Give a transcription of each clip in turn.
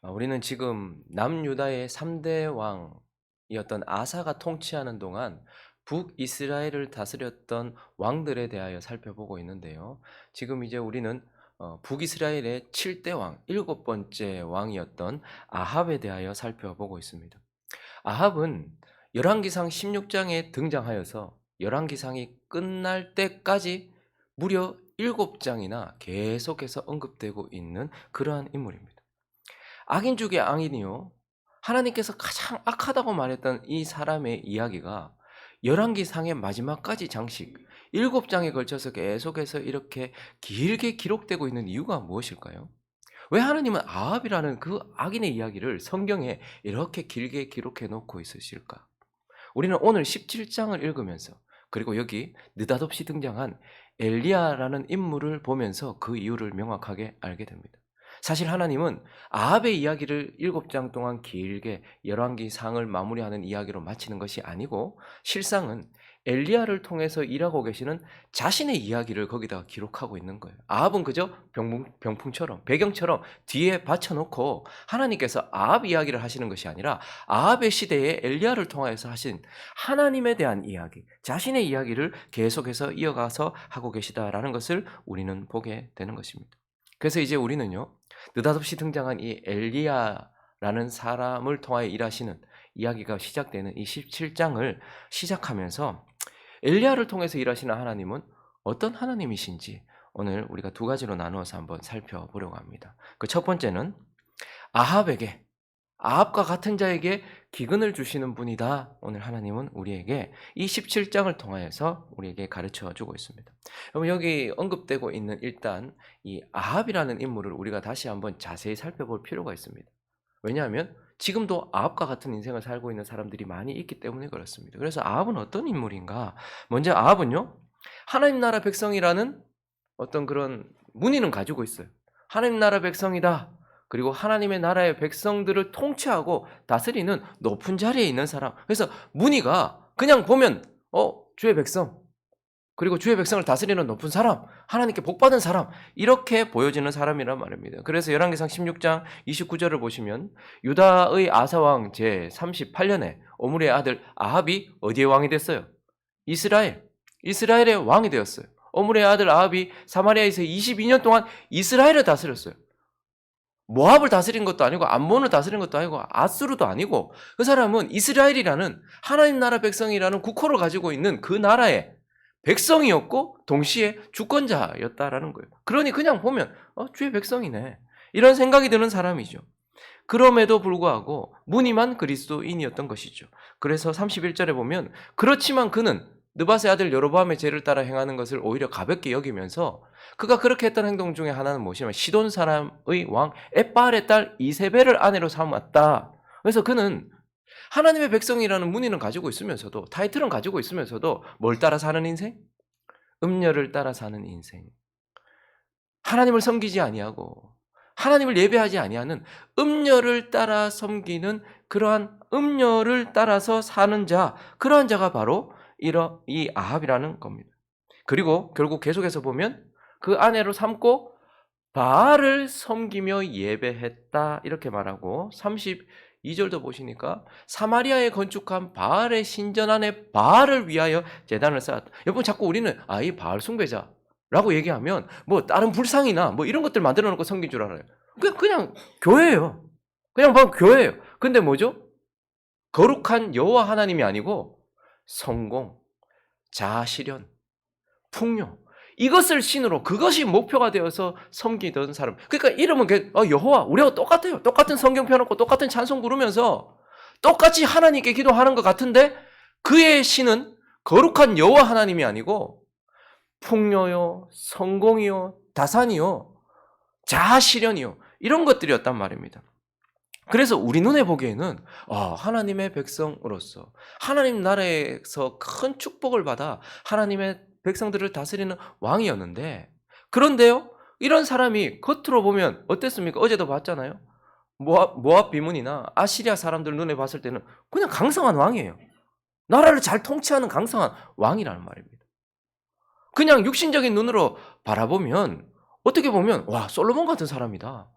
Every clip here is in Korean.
우리는 지금 남유다의 3대 왕이었던 아사가 통치하는 동안 북이스라엘을 다스렸던 왕들에 대하여 살펴보고 있는데요. 지금 이제 우리는 북이스라엘의 7대 왕, 7번째 왕이었던 아합에 대하여 살펴보고 있습니다. 아합은 열왕기상 16장에 등장하여서 열왕기상이 끝날 때까지 무려 7장이나 계속해서 언급되고 있는 그러한 인물입니다. 악인 중의 악인이요, 하나님께서 가장 악하다고 말했던 이 사람의 이야기가 열왕기상의 마지막까지 장식 7장에 걸쳐서 계속해서 이렇게 길게 기록되고 있는 이유가 무엇일까요? 왜 하나님은 아합이라는 그 악인의 이야기를 성경에 이렇게 길게 기록해 놓고 있으실까? 우리는 오늘 17장을 읽으면서, 그리고 여기 느닷없이 등장한 엘리야라는 인물을 보면서 그 이유를 명확하게 알게 됩니다. 사실 하나님은 아합의 이야기를 7장 동안 길게 열왕기상을 마무리하는 이야기로 마치는 것이 아니고, 실상은 엘리야를 통해서 일하고 계시는 자신의 이야기를 거기다가 기록하고 있는 거예요. 아합은 그저 병풍처럼, 배경처럼 뒤에 받쳐놓고 하나님께서 아합 이야기를 하시는 것이 아니라 아합의 시대에 엘리야를 통하여서 하신 하나님에 대한 이야기, 자신의 이야기를 계속해서 이어가서 하고 계시다라는 것을 우리는 보게 되는 것입니다. 그래서 이제 우리는요, 느닷없이 등장한 이 엘리야라는 사람을 통하여 일하시는 이야기가 시작되는 이 17장을 시작하면서 엘리야를 통해서 일하시는 하나님은 어떤 하나님이신지 오늘 우리가 두 가지로 나누어서 한번 살펴보려고 합니다. 그 첫 번째는 아합에게, 아합과 같은 자에게 기근을 주시는 분이다. 오늘 하나님은 우리에게 이 17장을 통하여서 우리에게 가르쳐 주고 있습니다. 여러분, 여기 언급되고 있는 일단 이 아합이라는 인물을 우리가 다시 한번 자세히 살펴볼 필요가 있습니다. 왜냐하면 지금도 아합과 같은 인생을 살고 있는 사람들이 많이 있기 때문에 그렇습니다. 그래서 아합은 어떤 인물인가? 먼저 아합은요, 하나님 나라 백성이라는 어떤 그런 문의는 가지고 있어요. 하나님 나라 백성이다. 그리고 하나님의 나라의 백성들을 통치하고 다스리는 높은 자리에 있는 사람. 그래서 문의가 그냥 보면 주의 백성, 그리고 주의 백성을 다스리는 높은 사람, 하나님께 복받은 사람, 이렇게 보여지는 사람이란 말입니다. 그래서 열왕기상 16장 29절을 보시면 유다의 아사왕 제38년에 오므리의 아들 아합이 어디의 왕이 됐어요? 이스라엘의 왕이 되었어요. 오므리의 아들 아합이 사마리아에서 22년 동안 이스라엘을 다스렸어요. 모압을 다스린 것도 아니고 암몬을 다스린 것도 아니고 아수르도 아니고, 그 사람은 이스라엘이라는 하나님 나라 백성이라는 국호를 가지고 있는 그 나라의 백성이었고 동시에 주권자였다라는 거예요. 그러니 그냥 보면 주의 백성이네, 이런 생각이 드는 사람이죠. 그럼에도 불구하고 무늬만 그리스도인이었던 것이죠. 그래서 31절에 보면 그렇지만 그는 느밧의 아들 여로보암의 죄를 따라 행하는 것을 오히려 가볍게 여기면서, 그가 그렇게 했던 행동 중에 하나는 무엇이냐면 시돈 사람의 왕 엣바알의 딸 이세벨을 아내로 삼았다. 그래서 그는 하나님의 백성이라는 문의는 가지고 있으면서도, 타이틀은 가지고 있으면서도 뭘 따라 사는 인생? 음녀를 따라 사는 인생. 하나님을 섬기지 아니하고 하나님을 예배하지 아니하는 음녀를 따라 섬기는, 그러한 음녀를 따라서 사는 자, 그러한 자가 바로 이 아합이라는 겁니다. 그리고 결국 계속해서 보면 그 아내로 삼고 바알을 섬기며 예배했다, 이렇게 말하고 32절도 보시니까 사마리아에 건축한 바알의 신전 안에 바알을 위하여 제단을 쌓았다. 여러분, 자꾸 우리는 이 바알 숭배자라고 얘기하면 뭐 다른 불상이나 뭐 이런 것들 만들어 놓고 섬긴 줄 알아요. 그냥 교회예요. 그냥 뭐 교회예요. 근데 뭐죠? 거룩한 여호와 하나님이 아니고 성공, 자아실현, 풍요, 이것을 신으로, 그것이 목표가 되어서 섬기던 사람. 그러니까 이름은 여호와, 우리하고 똑같아요. 똑같은 성경 펴놓고 똑같은 찬송 부르면서 똑같이 하나님께 기도하는 것 같은데, 그의 신은 거룩한 여호와 하나님이 아니고 풍요요, 성공이요, 다산이요, 자아실현이요, 이런 것들이었단 말입니다. 그래서 우리 눈에 보기에는 하나님의 백성으로서 하나님 나라에서 큰 축복을 받아 하나님의 백성들을 다스리는 왕이었는데, 그런데요, 이런 사람이 겉으로 보면 어땠습니까? 어제도 봤잖아요. 모압 비문이나 아시리아 사람들 눈에 봤을 때는 그냥 강성한 왕이에요. 나라를 잘 통치하는 강성한 왕이라는 말입니다. 그냥 육신적인 눈으로 바라보면 어떻게 보면 솔로몬 같은 사람이다.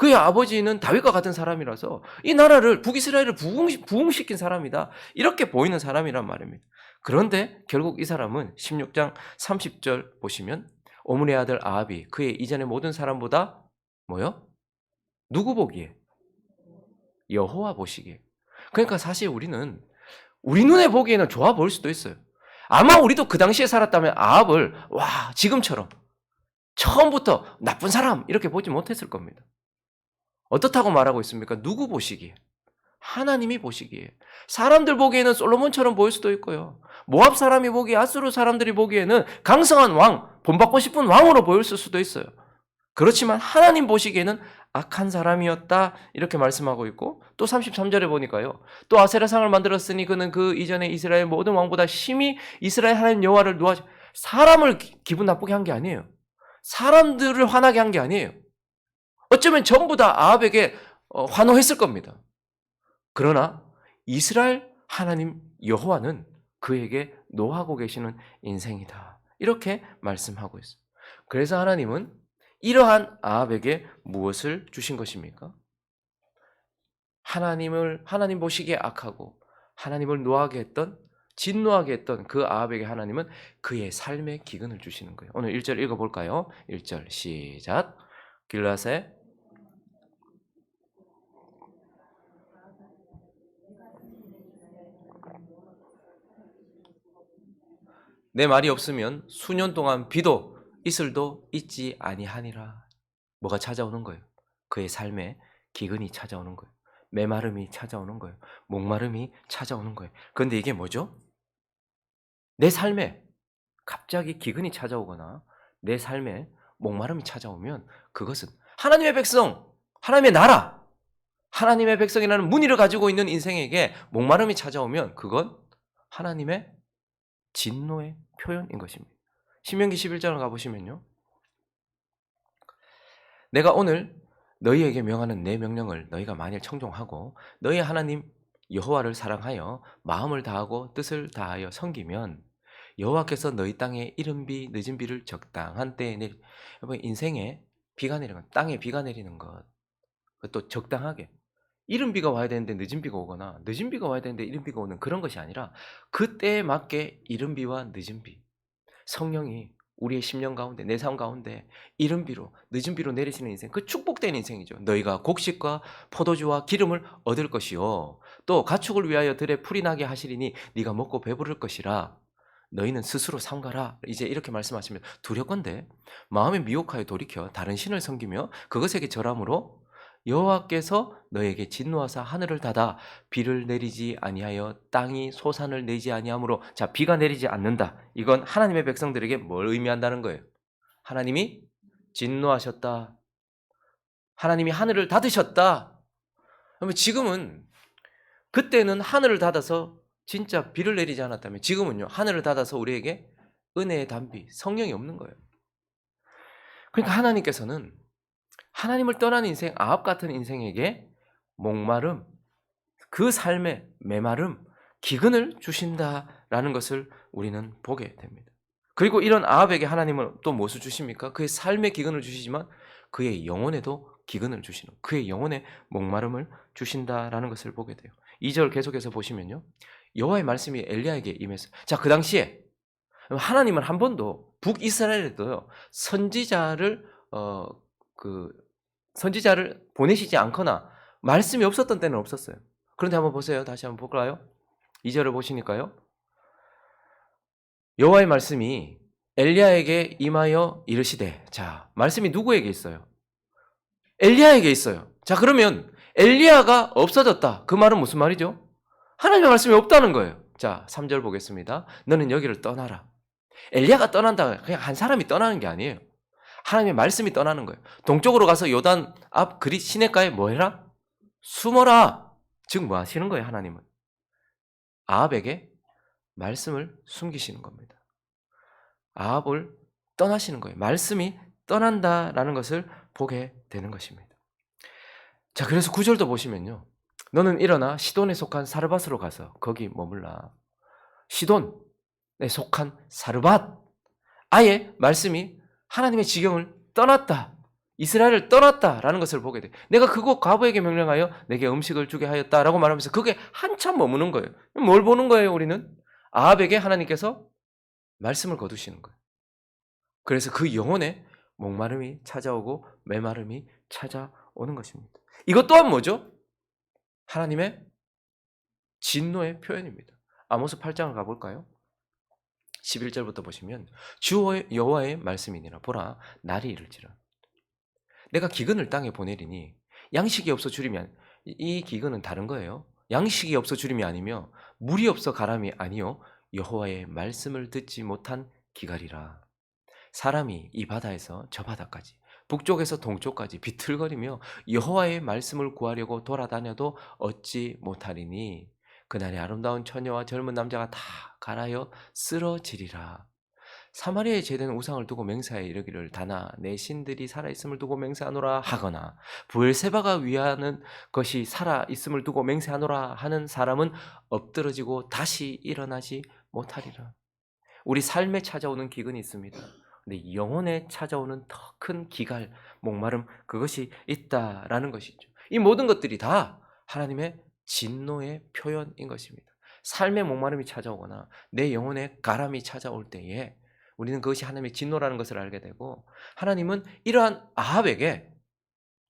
그의 아버지는 다윗과 같은 사람이라서 이 나라를 북이스라엘을 부흥시킨 사람이다. 이렇게 보이는 사람이란 말입니다. 그런데 결국 이 사람은 16장 30절 보시면 오므리의 아들 아합이 그의 이전의 모든 사람보다 뭐요? 누구 보기에? 여호와 보시기에. 그러니까 사실 우리는 우리 눈에 보기에는 좋아 보일 수도 있어요. 아마 우리도 그 당시에 살았다면 아합을 와 지금처럼 처음부터 나쁜 사람 이렇게 보지 못했을 겁니다. 어떻다고 말하고 있습니까? 누구 보시기에? 하나님이 보시기에. 사람들 보기에는 솔로몬처럼 보일 수도 있고요. 모압 사람이 보기에 아수르 사람들이 보기에는 강성한 왕, 본받고 싶은 왕으로 보일 수도 있어요. 그렇지만 하나님 보시기에는 악한 사람이었다 이렇게 말씀하고 있고 또 33절에 보니까요. 또 아세라상을 만들었으니 그는 그 이전에 이스라엘 모든 왕보다 심히 이스라엘 하나님 여호와를 노하시 사람을 기분 나쁘게 한 게 아니에요. 사람들을 화나게 한 게 아니에요. 어쩌면 전부 다 아합에게 환호했을 겁니다. 그러나 이스라엘 하나님 여호와는 그에게 노하고 계시는 인생이다. 이렇게 말씀하고 있어요. 그래서 하나님은 이러한 아합에게 무엇을 주신 것입니까? 하나님 보시기에 악하고 하나님을 노하게 했던 진노하게 했던 그 아합에게 하나님은 그의 삶의 기근을 주시는 거예요. 오늘 1절 읽어볼까요? 1절 시작. 길라세 내 말이 없으면 수년 동안 비도 이슬도 있지 아니하니라. 뭐가 찾아오는 거예요? 그의 삶에 기근이 찾아오는 거예요. 메마름이 찾아오는 거예요. 목마름이 찾아오는 거예요. 그런데 이게 뭐죠? 내 삶에 갑자기 기근이 찾아오거나 내 삶에 목마름이 찾아오면 그것은 하나님의 백성, 하나님의 나라, 하나님의 백성이라는 문의를 가지고 있는 인생에게 목마름이 찾아오면 그건 하나님의 진노의 표현인 것입니다. 신명기 11장을 가보시면요. 내가 오늘 너희에게 명하는 내 명령을 너희가 만일 청종하고 너희 하나님 여호와를 사랑하여 마음을 다하고 뜻을 다하여 섬기면 여호와께서 너희 땅에 이른 비 늦은 비를 적당한 때에 여러분 인생에 비가 내리는 것, 땅에 비가 내리는 것 그것도 적당하게 이른 비가 와야 되는데 늦은 비가 오거나 늦은 비가 와야 되는데 이른 비가 오는 그런 것이 아니라 그때에 맞게 이른 비와 늦은 비 성령이 우리의 심령 가운데 내 삶 가운데 이른 비로 늦은 비로 내리시는 인생 그 축복된 인생이죠. 너희가 곡식과 포도주와 기름을 얻을 것이요 또 가축을 위하여 들에 풀이 나게 하시리니 네가 먹고 배부를 것이라 너희는 스스로 삼가라. 이제 이렇게 말씀하시면 두렵건대 마음에 미혹하여 돌이켜 다른 신을 섬기며 그것에게 절함으로 여호와께서 너에게 진노하사 하늘을 닫아 비를 내리지 아니하여 땅이 소산을 내지 아니하므로 자 비가 내리지 않는다. 이건 하나님의 백성들에게 뭘 의미한다는 거예요? 하나님이 진노하셨다. 하나님이 하늘을 닫으셨다. 그러면 지금은 그때는 하늘을 닫아서 진짜 비를 내리지 않았다면 지금은요 하늘을 닫아서 우리에게 은혜의 단비 성령이 없는 거예요. 그러니까 하나님께서는 하나님을 떠난 인생 아합 같은 인생에게 목마름 그 삶의 메마름 기근을 주신다라는 것을 우리는 보게 됩니다. 그리고 이런 아합에게 하나님은 또 무엇을 주십니까? 그의 삶의 기근을 주시지만 그의 영혼에도 기근을 주시는 그의 영혼에 목마름을 주신다라는 것을 보게 돼요. 2절 계속해서 보시면요. 여호와의 말씀이 엘리야에게 임했어요. 자, 그 당시에 하나님은 한 번도 북이스라엘에도요. 선지자를 선지자를 보내시지 않거나 말씀이 없었던 때는 없었어요. 그런데 한번 보세요. 다시 한번 볼까요? 2절을 보시니까요. 여호와의 말씀이 엘리야에게 임하여 이르시되 자, 말씀이 누구에게 있어요? 엘리야에게 있어요. 자, 그러면 엘리야가 없어졌다. 그 말은 무슨 말이죠? 하나님의 말씀이 없다는 거예요. 자, 3절 보겠습니다. 너는 여기를 떠나라. 엘리야가 떠난다. 그냥 한 사람이 떠나는 게 아니에요. 하나님의 말씀이 떠나는 거예요. 동쪽으로 가서 요단 앞 그릿 시내가에 뭐 해라? 숨어라. 즉 뭐 하시는 거예요, 하나님은? 아합에게 말씀을 숨기시는 겁니다. 아합을 떠나시는 거예요. 말씀이 떠난다라는 것을 보게 되는 것입니다. 자, 그래서 9절도 보시면요. 너는 일어나 시돈에 속한 사르밧으로 가서 거기 머물라. 시돈에 속한 사르밧. 아예 말씀이 하나님의 지경을 떠났다. 이스라엘을 떠났다라는 것을 보게 돼. 내가 그곳 과부에게 명령하여 내게 음식을 주게 하였다라고 말하면서 그게 한참 머무는 거예요. 뭘 보는 거예요, 우리는? 아합에게 하나님께서 말씀을 거두시는 거예요. 그래서 그 영혼에 목마름이 찾아오고 메마름이 찾아오는 것입니다. 이것 또한 뭐죠? 하나님의 진노의 표현입니다. 아모스 8장을 가볼까요? 11절부터 보시면 주 여호와의 말씀이니라. 보라, 날이 이를지라. 내가 기근을 땅에 보내리니 양식이 없어 주림이 이 기근은 다른 거예요. 양식이 없어 주림이 아니며 물이 없어 가람이 아니요 여호와의 말씀을 듣지 못한 기갈이라. 사람이 이 바다에서 저 바다까지 북쪽에서 동쪽까지 비틀거리며 여호와의 말씀을 구하려고 돌아다녀도 얻지 못하리니 그날에 아름다운 처녀와 젊은 남자가 다 갈아여 쓰러지리라. 사마리아에 제된 우상을 두고 맹세하여 이르기를 다나 내 신들이 살아있음을 두고 맹세하노라 하거나 부엘세바가 위하는 것이 살아있음을 두고 맹세하노라 하는 사람은 엎드러지고 다시 일어나지 못하리라. 우리 삶에 찾아오는 기근이 있습니다. 근데 영혼에 찾아오는 더 큰 기갈, 목마름, 그것이 있다라는 것이죠. 이 모든 것들이 다 하나님의 진노의 표현인 것입니다. 삶의 목마름이 찾아오거나 내 영혼에 가람이 찾아올 때에 우리는 그것이 하나님의 진노라는 것을 알게 되고, 하나님은 이러한 아합에게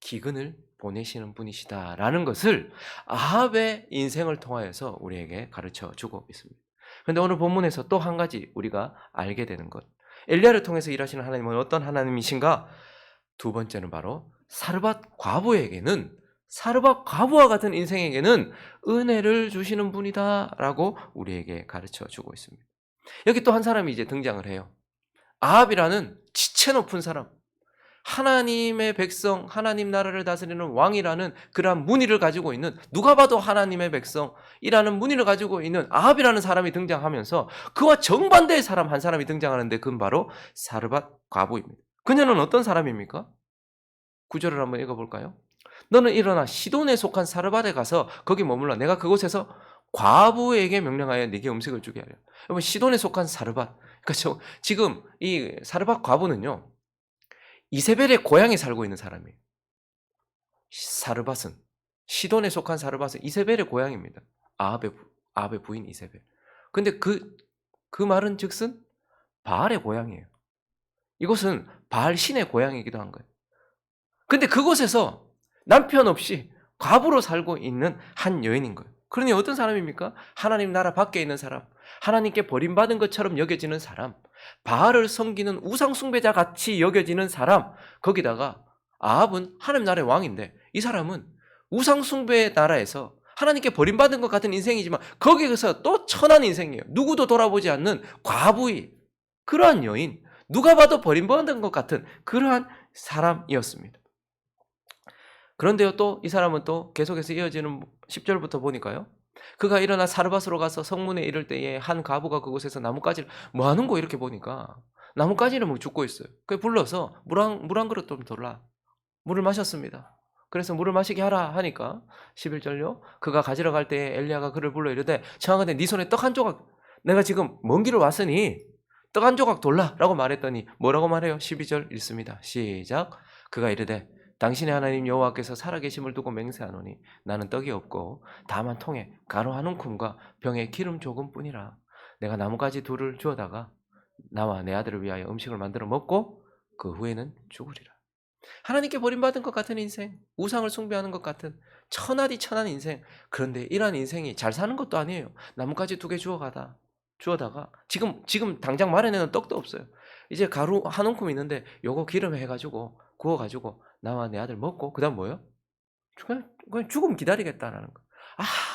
기근을 보내시는 분이시다라는 것을 아합의 인생을 통하여서 우리에게 가르쳐 주고 있습니다. 그런데 오늘 본문에서 또 한 가지 우리가 알게 되는 것, 엘리야를 통해서 일하시는 하나님은 어떤 하나님이신가? 두 번째는 바로 사르밧 과부에게는, 사르밧 과부와 같은 인생에게는 은혜를 주시는 분이다라고 우리에게 가르쳐 주고 있습니다. 여기 또 한 사람이 이제 등장을 해요. 아합이라는 지체 높은 사람, 하나님의 백성, 하나님 나라를 다스리는 왕이라는 그러한 문의를 가지고 있는, 누가 봐도 하나님의 백성이라는 문의를 가지고 있는 아합이라는 사람이 등장하면서 그와 정반대의 사람 한 사람이 등장하는데 그건 바로 사르밧 과부입니다. 그녀는 어떤 사람입니까? 구절을 한번 읽어볼까요? 너는 일어나 시돈에 속한 사르밧에 가서 거기 머물러 내가 그곳에서 과부에게 명령하여 네게 음식을 주게 하려. 여러분, 시돈에 속한 사르밧, 그러니까 지금 이 사르밧 과부는요, 이세벨의 고향에 살고 있는 사람이에요. 사르밧은, 시돈에 속한 사르밧은 이세벨의 고향입니다. 아합의 부인 이세벨. 근데 그 말은 즉슨 바알의 고향이에요. 이곳은 바알 신의 고향이기도 한 거예요. 근데 그곳에서 남편 없이 과부로 살고 있는 한 여인인 거예요. 그러니 어떤 사람입니까? 하나님 나라 밖에 있는 사람, 하나님께 버림받은 것처럼 여겨지는 사람, 바알을 섬기는 우상 숭배자 같이 여겨지는 사람, 거기다가 아합은 하나님 나라의 왕인데 이 사람은 우상 숭배의 나라에서 하나님께 버림받은 것 같은 인생이지만 거기에서 또 천한 인생이에요. 누구도 돌아보지 않는 과부의 그러한 여인, 누가 봐도 버림받은 것 같은 그러한 사람이었습니다. 그런데요, 또 이 사람은 또 계속해서 이어지는 10절부터 보니까요, 그가 일어나 사르밧으로 가서 성문에 이를 때에 한 과부가 그곳에서 나뭇가지를 뭐 하는 거 이렇게 보니까 나뭇가지를 뭐 줍고 있어요. 그 불러서 물 한 그릇 좀 돌라. 물을 마셨습니다. 그래서 물을 마시게 하라 하니까 11절요, 그가 가지러 갈 때에 엘리야가 그를 불러 이르되 청하건대 네 손에 떡 한 조각, 내가 지금 먼 길을 왔으니 떡 한 조각 돌라라고 말했더니 뭐라고 말해요? 12절 읽습니다. 시작. 그가 이르되 당신의 하나님 여호와께서 살아계심을 두고 맹세하노니 나는 떡이 없고 다만 통에 가루 한 움큼과 병에 기름 조금뿐이라. 내가 나뭇가지 둘을 주어다가 나와 내 아들을 위하여 음식을 만들어 먹고 그 후에는 죽으리라. 하나님께 버림받은 것 같은 인생, 우상을 숭배하는 것 같은 천하디 천한 인생. 그런데 이러한 인생이 잘 사는 것도 아니에요. 나뭇가지 2개 주어다가 지금 당장 마련해놓은 떡도 없어요. 이제 가루 한 움큼 있는데 요거 기름에 해가지고 구워가지고 나와 내 아들 먹고 그다음 뭐요? 그냥 죽음 기다리겠다라는 거.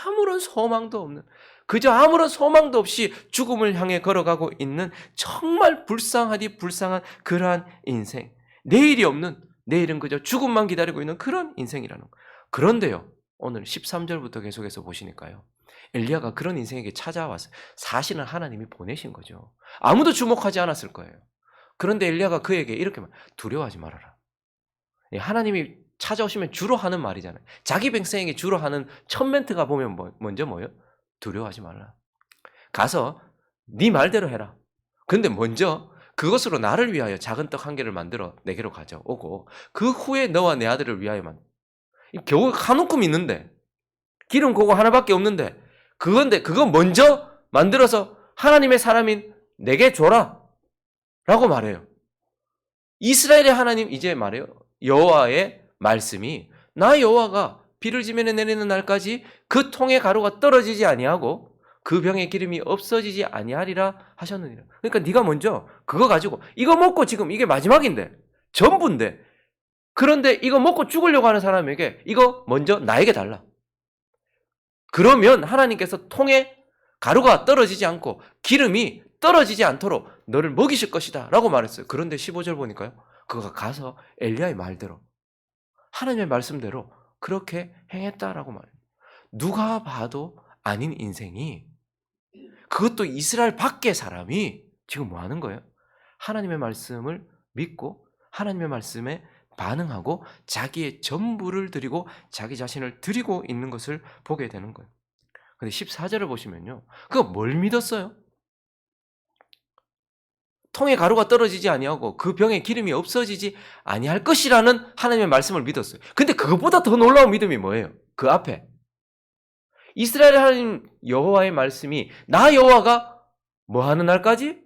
아무런 소망도 없는, 그저 아무런 소망도 없이 죽음을 향해 걸어가고 있는 정말 불쌍하디 불쌍한 그러한 인생. 내일이 없는, 내일은 그저 죽음만 기다리고 있는 그런 인생이라는 거. 그런데요, 오늘 13절부터 계속해서 보시니까요, 엘리야가 그런 인생에게 찾아와서 사실은 하나님이 보내신 거죠. 아무도 주목하지 않았을 거예요. 그런데 엘리야가 그에게 이렇게 말, 두려워하지 말아라. 하나님이 찾아오시면 주로 하는 말이잖아요. 자기 백성에게 주로 하는 첫 멘트가 보면 먼저 뭐예요? 두려워하지 말라. 가서 네 말대로 해라. 근데 먼저 그것으로 나를 위하여 작은 떡 한 개를 만들어 내게로 가져오고 그 후에 너와 내 아들을 위하여만. 겨우 한 움큼 있는데 기름 그거 하나밖에 없는데 그거 먼저 만들어서 하나님의 사람인 내게 줘라 라고 말해요. 이스라엘의 하나님 이제 말해요. 여호와의 말씀이 나 여호와가 비를 지면에 내리는 날까지 그 통의 가루가 떨어지지 아니하고 그 병의 기름이 없어지지 아니하리라 하셨느니라. 그러니까 네가 먼저 그거 가지고 이거 먹고 지금 이게 마지막인데 전부인데 그런데 이거 먹고 죽으려고 하는 사람에게 이거 먼저 나에게 달라. 그러면 하나님께서 통에 가루가 떨어지지 않고 기름이 떨어지지 않도록 너를 먹이실 것이다 라고 말했어요. 그런데 15절 보니까요. 그가 가서 엘리야의 말대로 하나님의 말씀대로 그렇게 행했다라고 말해요. 누가 봐도 아닌 인생이 그것도 이스라엘 밖의 사람이 지금 뭐 하는 거예요? 하나님의 말씀을 믿고 하나님의 말씀에 반응하고 자기의 전부를 드리고 자기 자신을 드리고 있는 것을 보게 되는 거예요. 근데 14절을 보시면요. 그거 뭘 믿었어요? 통에 가루가 떨어지지 아니하고 그 병에 기름이 없어지지 아니할 것이라는 하나님의 말씀을 믿었어요. 근데 그것보다 더 놀라운 믿음이 뭐예요? 그 앞에 이스라엘 하나님 여호와의 말씀이 나 여호와가 뭐 하는 날까지?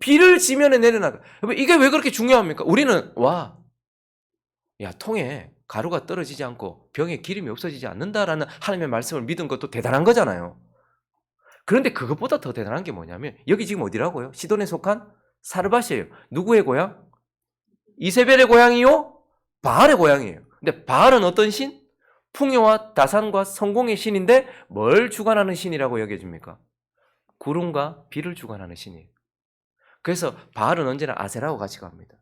비를 지면에 내리는 날. 이게 왜 그렇게 중요합니까? 우리는 야 통에 가루가 떨어지지 않고 병에 기름이 없어지지 않는다라는 하나님의 말씀을 믿은 것도 대단한 거잖아요. 그런데 그것보다 더 대단한 게 뭐냐면 여기 지금 어디라고요? 시돈에 속한 사르밧이에요. 누구의 고향? 이세벨의 고향이요? 바알의 고향이에요. 근데 바알은 어떤 신? 풍요와 다산과 성공의 신인데 뭘 주관하는 신이라고 여겨집니까? 구름과 비를 주관하는 신이에요. 그래서 바알은 언제나 아세라와 같이 갑니다.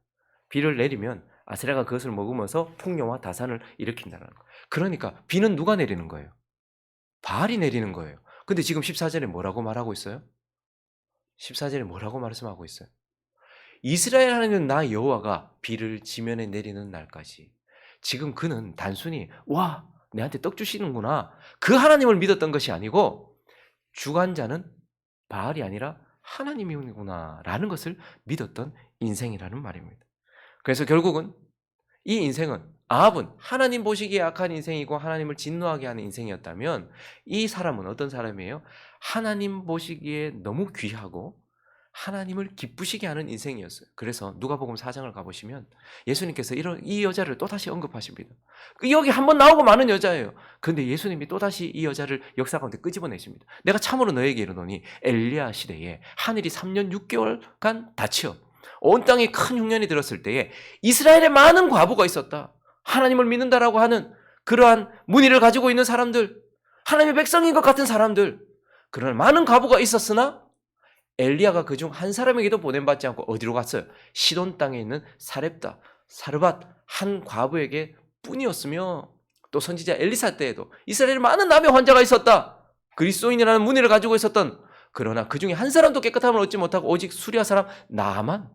비를 내리면 아세라가 그것을 먹으면서 풍요와 다산을 일으킨다는 거예요. 그러니까 비는 누가 내리는 거예요? 바알이 내리는 거예요. 근데 지금 14절에 뭐라고 말하고 있어요? 14절에 뭐라고 말씀하고 있어요? 이스라엘 하나님은 나 여호와가 비를 지면에 내리는 날까지. 지금 그는 단순히 와 내한테 떡 주시는구나 그 하나님을 믿었던 것이 아니고 주관자는 바알이 아니라 하나님이구나 라는 것을 믿었던 인생이라는 말입니다. 그래서 결국은 이 인생은 아합은 하나님 보시기에 악한 인생이고 하나님을 진노하게 하는 인생이었다면 이 사람은 어떤 사람이에요? 하나님 보시기에 너무 귀하고 하나님을 기쁘시게 하는 인생이었어요. 그래서 누가복음 4장을 가보시면 예수님께서 이 여자를 또다시 언급하십니다. 여기 한번 나오고 마는 여자예요. 그런데 예수님이 또다시 이 여자를 역사 가운데 끄집어내십니다. 내가 참으로 너에게 이르노니 엘리야 시대에 하늘이 3년 6개월간 닫혀 온 땅에 큰 흉년이 들었을 때에 이스라엘에 많은 과부가 있었다. 하나님을 믿는다라고 하는 그러한 문의를 가지고 있는 사람들, 하나님의 백성인 것 같은 사람들, 그러나 많은 과부가 있었으나 엘리야가 그중 한 사람에게도 보냄받지 않고 어디로 갔어요? 시돈 땅에 있는 사르밧 한 과부에게 뿐이었으며 또 선지자 엘리사 때에도 이스라엘에 많은 남의 환자가 있었다. 그리스도인이라는 문의를 가지고 있었던 그러나 그중에 한 사람도 깨끗함을 얻지 못하고 오직 수리아 사람 나만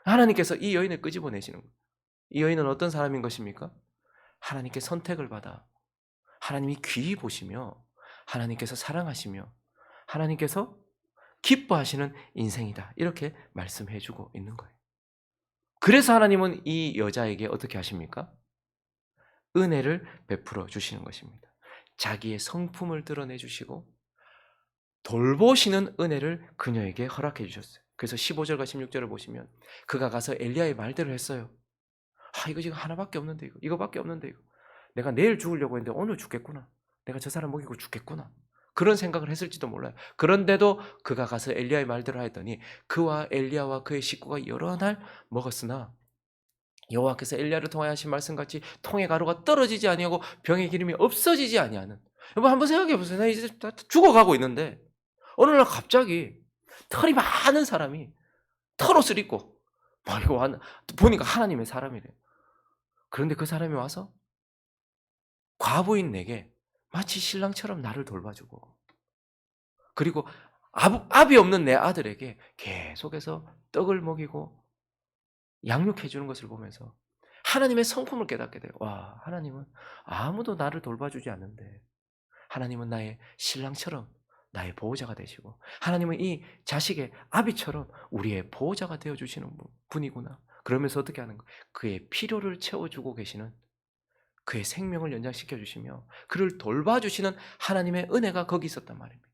하나님께서 이 여인을 끄집어내시는 거예요. 이 여인은 어떤 사람인 것입니까? 하나님께 선택을 받아 하나님이 귀히 보시며 하나님께서 사랑하시며 하나님께서 기뻐하시는 인생이다. 이렇게 말씀해주고 있는 거예요. 그래서 하나님은 이 여자에게 어떻게 하십니까? 은혜를 베풀어 주시는 것입니다. 자기의 성품을 드러내 주시고 돌보시는 은혜를 그녀에게 허락해 주셨어요. 그래서 15절과 16절을 보시면 그가 가서 엘리야의 말대로 했어요. 이거 지금 하나밖에 없는데 이거밖에 없는데 내가 내일 죽으려고 했는데 오늘 죽겠구나. 내가 저 사람 먹이고 죽겠구나. 그런 생각을 했을지도 몰라요. 그런데도 그가 가서 엘리야의 말대로 하였더니 그와 엘리야와 그의 식구가 여러 날 먹었으나 여호와께서 엘리야를 통하여 하신 말씀같이 통의 가루가 떨어지지 아니하고 병의 기름이 없어지지 아니하는. 여러분 한번 생각해 보세요. 나 이제 죽어가고 있는데 어느 날 갑자기 털이 많은 사람이 털옷을 입고 이거 보니까 하나님의 사람이래. 그런데 그 사람이 와서 과부인 내게 마치 신랑처럼 나를 돌봐주고 그리고 압이 없는 내 아들에게 계속해서 떡을 먹이고 양육해 주는 것을 보면서 하나님의 성품을 깨닫게 돼요. 와, 하나님은 아무도 나를 돌봐주지 않는데 하나님은 나의 신랑처럼 나의 보호자가 되시고 하나님은 이 자식의 아비처럼 우리의 보호자가 되어주시는 분이구나. 그러면서 어떻게 하는 거예요? 그의 필요를 채워주고 계시는, 그의 생명을 연장시켜 주시며 그를 돌봐주시는 하나님의 은혜가 거기 있었단 말입니다.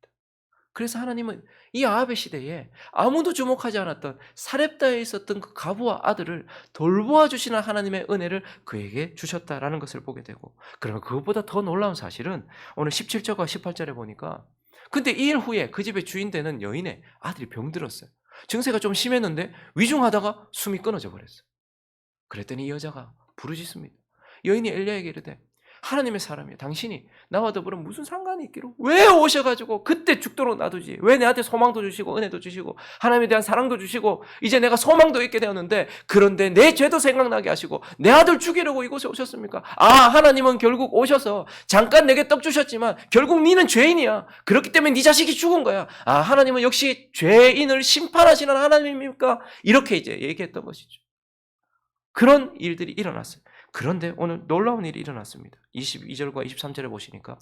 그래서 하나님은 이 아합의 시대에 아무도 주목하지 않았던 사렙다에 있었던 그 과부와 아들을 돌보아 주시는 하나님의 은혜를 그에게 주셨다라는 것을 보게 되고, 그러면 그것보다 더 놀라운 사실은 오늘 17절과 18절에 보니까, 근데 이 일 후에 그 집의 주인 되는 여인의 아들이 병들었어요. 증세가 좀 심했는데 위중하다가 숨이 끊어져 버렸어요. 그랬더니 이 여자가 부르짖습니다. 여인이 엘리야에게 이르되 하나님의 사람이여, 당신이 나와 더불어 무슨 상관이 있기로? 왜 오셔가지고 그때 죽도록 놔두지? 왜 내한테 소망도 주시고 은혜도 주시고 하나님에 대한 사랑도 주시고 이제 내가 소망도 있게 되었는데, 그런데 내 죄도 생각나게 하시고 내 아들 죽이려고 이곳에 오셨습니까? 아, 하나님은 결국 오셔서 잠깐 내게 떡 주셨지만 결국 니는 죄인이야. 그렇기 때문에 네 자식이 죽은 거야. 아, 하나님은 역시 죄인을 심판하시는 하나님입니까? 이렇게 이제 얘기했던 것이죠. 그런 일들이 일어났어요. 그런데 오늘 놀라운 일이 일어났습니다. 22절과 23절에 보시니까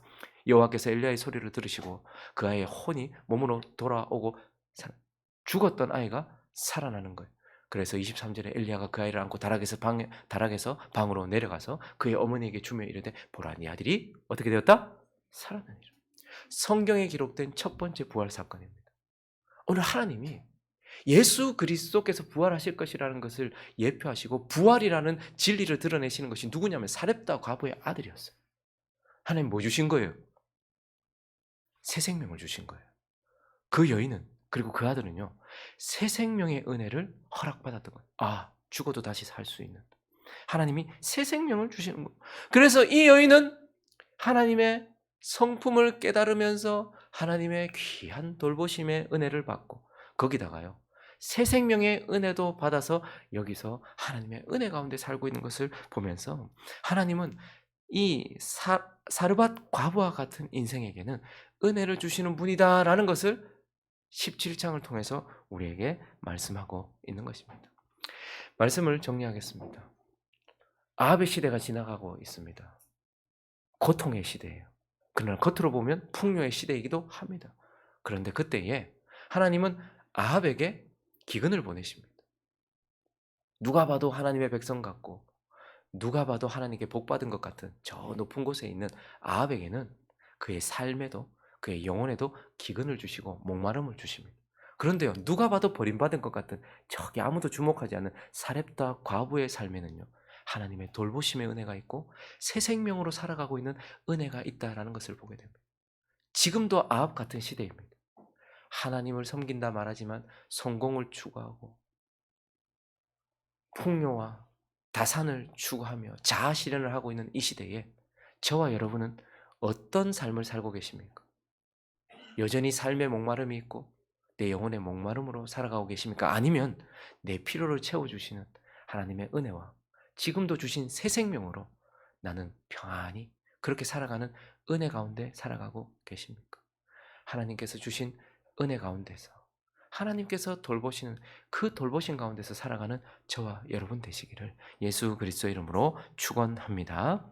여호와께서 엘리야의 소리를 들으시고 그 아이의 혼이 몸으로 돌아오고 죽었던 아이가 살아나는 거예요. 그래서 23절에 엘리야가 그 아이를 안고 다락에서 방으로 내려가서 그의 어머니에게 주며 이르되 보라, 네 아들이 어떻게 되었다? 살아나니라. 성경에 기록된 첫 번째 부활 사건입니다. 오늘 하나님이 예수 그리스도께서 부활하실 것이라는 것을 예표하시고 부활이라는 진리를 드러내시는 것이 누구냐면 사렙다 과부의 아들이었어요. 하나님 뭐 주신 거예요? 새 생명을 주신 거예요. 그 여인은, 그리고 그 아들은요, 새 생명의 은혜를 허락받았던 거예요. 아, 죽어도 다시 살 수 있는, 하나님이 새 생명을 주시는 거예요. 그래서 이 여인은 하나님의 성품을 깨달으면서 하나님의 귀한 돌보심의 은혜를 받고, 거기다가요 새 생명의 은혜도 받아서 여기서 하나님의 은혜 가운데 살고 있는 것을 보면서, 하나님은 이 사르밧 과부와 같은 인생에게는 은혜를 주시는 분이다라는 것을 17장을 통해서 우리에게 말씀하고 있는 것입니다. 말씀을 정리하겠습니다. 아합의 시대가 지나가고 있습니다. 고통의 시대예요. 그러나 겉으로 보면 풍요의 시대이기도 합니다. 그런데 그때에 하나님은 아합에게 기근을 보내십니다. 누가 봐도 하나님의 백성 같고 누가 봐도 하나님께 복받은 것 같은 저 높은 곳에 있는 아합에게는 그의 삶에도 그의 영혼에도 기근을 주시고 목마름을 주십니다. 그런데요, 누가 봐도 버림받은 것 같은 저기 아무도 주목하지 않는 사렙다 과부의 삶에는요, 하나님의 돌보심의 은혜가 있고 새 생명으로 살아가고 있는 은혜가 있다라는 것을 보게 됩니다. 지금도 아합 같은 시대입니다. 하나님을 섬긴다 말하지만 성공을 추구하고 풍요와 다산을 추구하며 자아 실현을 하고 있는 이 시대에 저와 여러분은 어떤 삶을 살고 계십니까? 여전히 삶의 목마름이 있고 내 영혼의 목마름으로 살아가고 계십니까? 아니면 내 필요를 채워주시는 하나님의 은혜와 지금도 주신 새 생명으로 나는 평안히 그렇게 살아가는 은혜 가운데 살아가고 계십니까? 하나님께서 주신 은혜 가운데서 하나님께서 돌보시는 그 돌보신 가운데서 살아가는 저와 여러분 되시기를 예수 그리스도 이름으로 축원합니다.